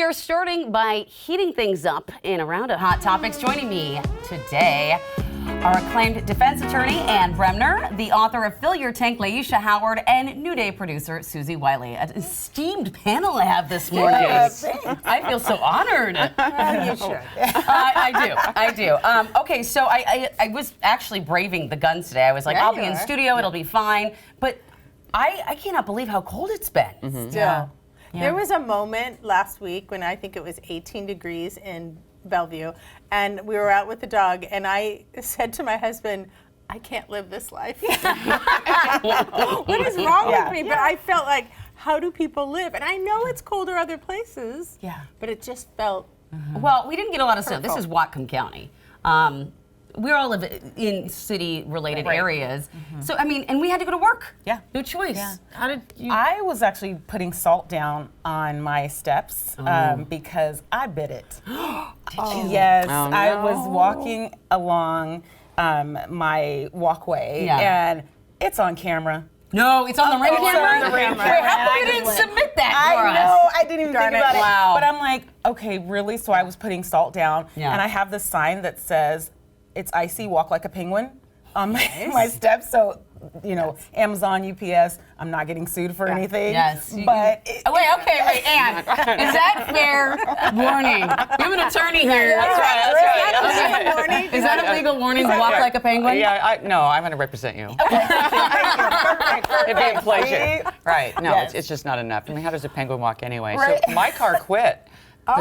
are starting by heating things up in a round of hot topics. Joining me today are acclaimed defense attorney Anne Bremner, the author of Fill Your Tank, Laeisha Howard, and New Day producer Suzie Wiley. An esteemed panel I have this morning. Yes. I feel so honored. You should. I do. Okay, so I was actually braving the guns today. I was like, Yeah, I'll be you in are. studio, it'll be fine. But I cannot believe how cold it's been. Still. Yeah. There was a moment last week when I think it was 18 degrees in Bellevue, and we were out with the dog, and I said to my husband, I can't live this life. What is wrong with me? But I felt like, how do people live? And I know it's colder other places, but it just felt... Well, we didn't get a lot of snow. This is Whatcom County. We all live in city-related areas. So, I mean, and we had to go to work. Yeah. No choice. Yeah. How did you... I was actually putting salt down on my steps because I bit it. Did you? Yes, Oh, no. I was walking along my walkway and it's on camera. No, it's on the ring it's camera? on the ring Wait, camera. how come I you just didn't went- submit that for I us? know, I didn't even Darn think it. about it. Wow. But I'm like, okay, really? So I was putting salt down and I have this sign that says, it's icy, walk like a penguin on my steps. So, you know, Amazon, UPS, I'm not getting sued for anything. Yes. But Wait, Anne, is that fair warning? You have an attorney here. That's right. Warning. Is that a legal warning to walk like a penguin? Yeah, no, I'm going to represent you. It'd be a pleasure. Right. No, Yes. it's just not enough. I mean, how does a penguin walk anyway? Right. So my car quit.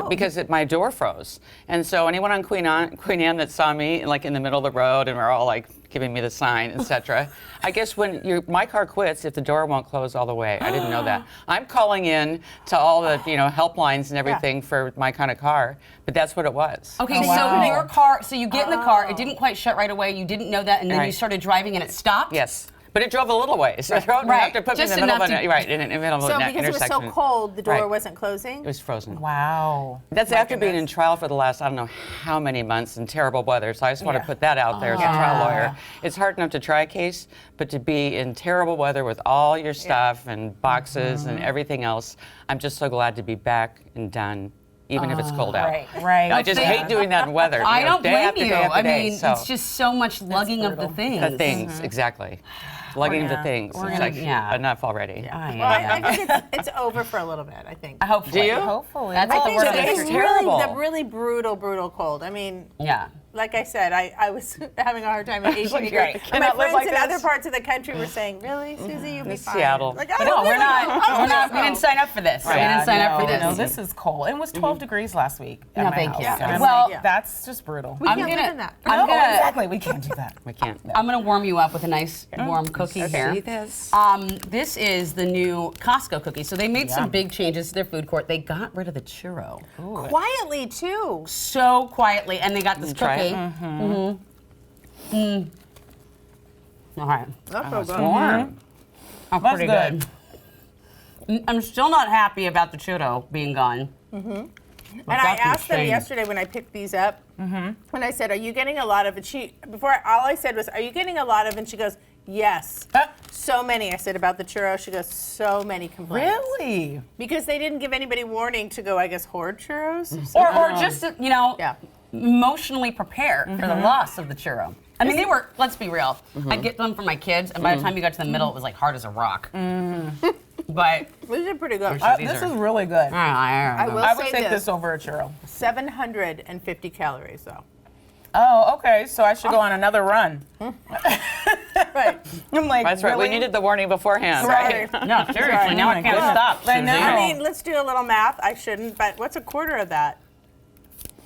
Because my door froze. And so anyone on Queen Anne that saw me like in the middle of the road and we're all like giving me the sign, etc. I guess when my car quits if the door won't close all the way. I didn't know that. I'm calling in to all the helplines and everything for my kind of car, but that's what it was. Okay, so your car, so you get in the car, it didn't quite shut right away, you didn't know that, and then you started driving and it stopped? Yes. But it drove a little ways. So it drove enough to put me in Just the middle of enough an, right, in the middle of So an because it was intersection. so cold, the door Right. wasn't closing? It was frozen. wow. That's after being in trial for the last, I don't know how many months in terrible weather. So I just want to put that out there as a trial lawyer. It's hard enough to try a case, but to be in terrible weather with all your stuff and boxes and everything else, I'm just so glad to be back and done, even if it's cold out. Right. I just hate doing that in weather. I don't day blame after you. day after I day, mean, so. it's just so much lugging of the things. The things, exactly. Lugging the things. It's like enough already. Well, I think it's over for a little bit, I think. Hopefully. Do you? Hopefully. That's I all think we're so. gonna It's do. terrible. really the really brutal cold. I mean, Yeah. like I said, I was having a hard time at 18 like, degrees. I And my cannot live friends like in this. other parts of the country were saying, really, Suzie, you'll be fine. Seattle. Like, I No, don't we're think not. so. We didn't sign up for this. We didn't sign up for this. No, this is cold. It was 12 degrees last week. At No, my thank house. you. And I'm Well, like, that's just brutal. We I'm can't gonna- live in that. I'm No, gonna- exactly. We can't do that. We can't. I'm going to warm you up with a nice warm cookie here. See this? This is the new Costco cookie. So they made some big changes to their food court. They got rid of the churro. Quietly, too. So quietly. And they got this Try cookie. it. All right. That's so good. Warm. Oh, That's pretty good. good. I'm still not happy about the churro being gone. And I asked them yesterday when I picked these up, when I said, are you getting a lot of it? All I said was, are you getting a lot of it? And she goes, yes. So many. I said about the churro. She goes, so many complaints. Really? Because they didn't give anybody warning to go, I guess, hoard churros. Or just, Yeah. emotionally prepare for the loss of the churro. I mean, they were, let's be real, I'd get them for my kids, and by the time you got to the middle, it was like hard as a rock. But These are pretty good. These This are- is really good. I will I would say take this. this over a churro. 750 calories, though. Oh, okay. So I should go on another run. Right. I'm like, That's right. We really? needed the warning beforehand, Sorry. right? No, seriously, now I can't stop. I know. I mean, let's do a little math. I shouldn't, but what's a quarter of that?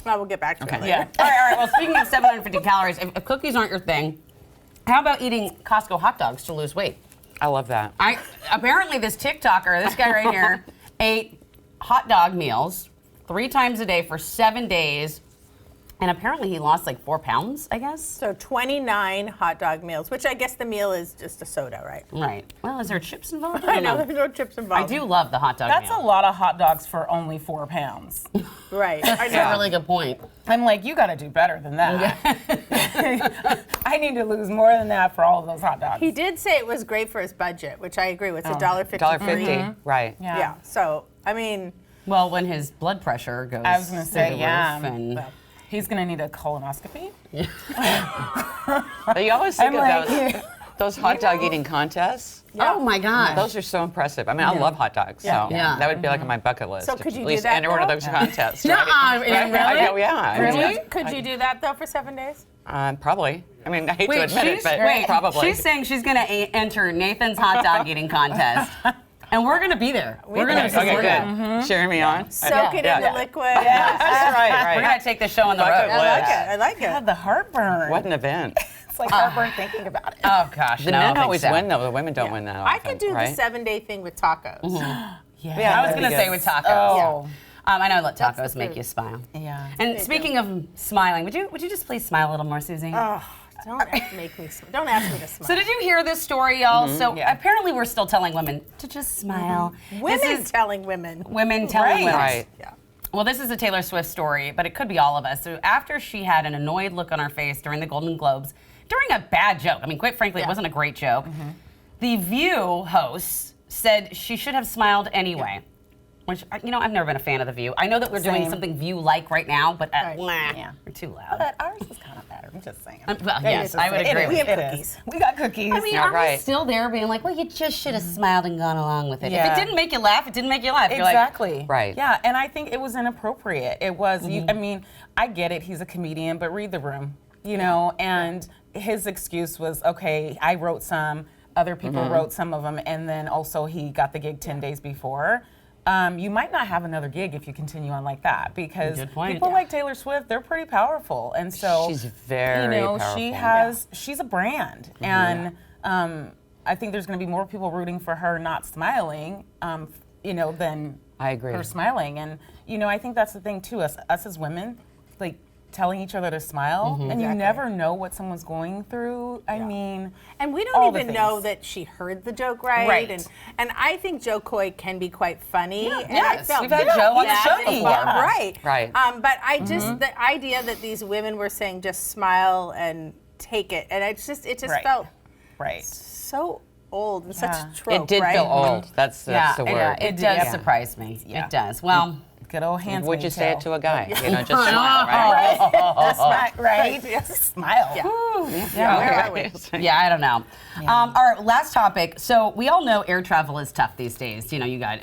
Well, we'll get back to it later. Yeah. All right. Well, speaking of 750 calories, if cookies aren't your thing, how about eating Costco hot dogs to lose weight? I love that. Apparently this TikToker, this guy right here, ate hot dog meals 3 times a day for 7 days, and apparently he lost like 4 pounds, I guess. So 29 hot dog meals, which I guess the meal is just a soda, right? Right. Well, is there chips involved? I know there's no chips I involved. do love the hot dog That's meal. a lot of hot dogs for only 4 pounds. Right. I That's know. a really good point. I'm like, you got to do better than that. I need to lose more than that for all of those hot dogs. He did say it was great for his budget, which I agree with. It's $1.53. $1.50, right. Yeah. So, I mean, Well, when his blood pressure goes I was gonna say, through the yeah. roof and He's gonna need a colonoscopy. You always think I'm of like, those hot dog eating contests. oh my God. Those are so impressive. I mean, I love hot dogs. So Yeah. that would be like on my bucket list. So to could you at do least that, enter one of though? those contests. Nuh-uh, right? really? I know, yeah. I mean, Really? Could you do that though for 7 days? Probably. I mean, I hate to Wait, admit it, but probably. she's saying she's going to enter Nathan's hot dog eating contest. And we're going to be there. We're going to Okay, support good. it. Cheering me on. Soak it in the liquid. That's right. We're going to take the show on the Bucket road. list. I like it. God, the heartburn. What an event. It's like heartburn thinking about it. Oh, gosh. The no, I don't men think always so. win, though. The women don't win that often. I could do right? the 7-day thing with tacos. Yeah, I was going to say with tacos. Oh. I know that That's tacos the make food. you smile. Yeah. And speaking of smiling, would you just please smile a little more, Suzie? Don't make me smile. Don't ask me to smile. So did you hear this story, y'all? So apparently we're still telling women to just smile. Women This is telling women. women telling women. Right. Yeah. Well, this is a Taylor Swift story, but it could be all of us. So after she had an annoyed look on her face during the Golden Globes, during a bad joke, I mean, quite frankly, it wasn't a great joke, the View host said she should have smiled anyway. Which, you know, I've never been a fan of The View. I know that we're doing Same. something View-like right now, but Yeah. we're too loud. But ours is kind of better. I'm just saying. Well, yes, I would It agree is. with We have you. It cookies. is. We got cookies. I mean, Yeah, are we right. still there being like, well, you just should have smiled and gone along with it? Yeah. If it didn't make you laugh, it didn't make you laugh. You're like, Exactly. Right. Yeah, and I think it was inappropriate. It was. I mean, I get it. He's a comedian, but read the room, you know. And his excuse was, okay, I wrote some. Other people wrote some of them, and then also he got the gig 10 days before. You might not have another gig if you continue on like that, because Good point. people like Taylor Swift, they're pretty powerful, and so She's very you know, powerful. she's a brand, and I think there's going to be more people rooting for her not smiling, you know, than I agree. her smiling, and you know, I think that's the thing too. Us as women, like telling each other to smile, and you never know what someone's going through. I mean, And we all don't the even know things. that she heard the joke right. Right. And I think Joe Coy can be quite funny. And yes, I felt we've had Joe on the bad show that he- before. yeah, Right. Right. But I just, the idea that these women were saying just smile and take it. And it just Right. felt right. so old and such Yeah. a trope, It did right? feel old. That's the word. It does Yeah. surprise me. Yeah. It does. Well, Good old hands. Would you say it to a guy? You know, just Oh, smile, right? Just smile, right? Yes. Smile. Yeah. yeah, Where are okay. we? Yeah, I don't know. Our last topic. So we all know air travel is tough these days. You know, you got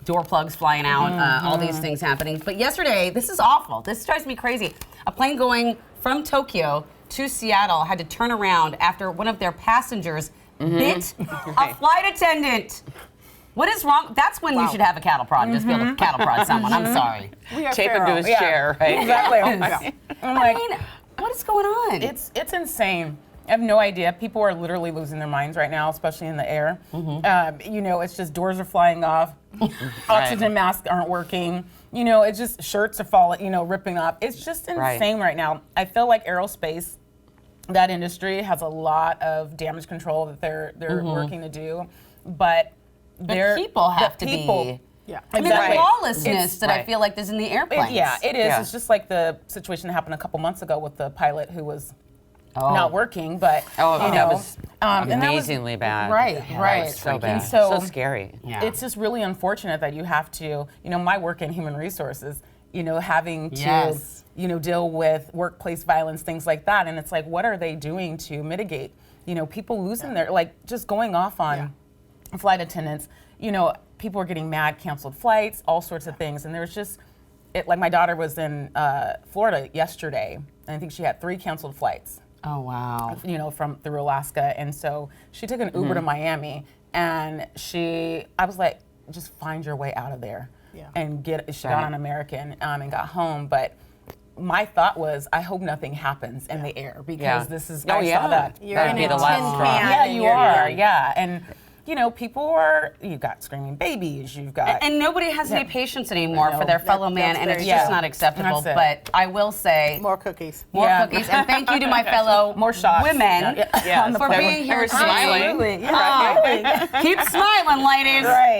door plugs flying out, all these things happening. But yesterday, this is awful. This drives me crazy. A plane going from Tokyo to Seattle had to turn around after one of their passengers bit a flight attendant. What is wrong? That's when you should have a cattle prod. Just be able to cattle prod someone. I'm sorry. We are Tape him to feral. his Yeah. chair, right? Exactly. I'm I like, mean, what is going on? it's insane. I have no idea. People are literally losing their minds right now, especially in the air. You know, it's just doors are flying off, oxygen masks aren't working. You know, it's just shirts are falling, you know, ripping up. It's just insane right now. I feel like aerospace, that industry has a lot of damage control that they're working to do, but the people have to be. Yeah. I mean, Exactly. the lawlessness It's- that I right. feel like is in the airplanes. Yeah, it is. Yeah. It's just like the situation that happened a couple months ago with the pilot who was Oh. not working, but Oh, you that know, was and that was- amazingly bad. Right, That right. was so And bad. so- So scary. Yeah. It's just really unfortunate that you have to, you know, my work in human resources, you know, having to, Yes. you know, deal with workplace violence, things like that. And it's like, what are they doing to mitigate, you know, people losing their, like, just going off on flight attendants, you know, people are getting mad, canceled flights, all sorts of things. And there's just, like my daughter was in Florida yesterday, and I think she had 3 canceled flights. Oh, wow. You know, through Alaska, and so she took an Uber to Miami, and I was like, just find your way out of there, and she got on American and got home, but my thought was, I hope nothing happens in the air, because this is, I saw that. That'd be the tin last straw. can. Yeah, and you you're are, done. yeah, and you know, you've got screaming babies, you've got, And nobody has any patience anymore No. for their fellow man, that's and it's very just true. not acceptable. That's it. But I will say, More cookies. more Yeah. cookies, and thank you to my fellow More shots. women Yeah. for being here They're smiling. today. Keep smiling, ladies. Right.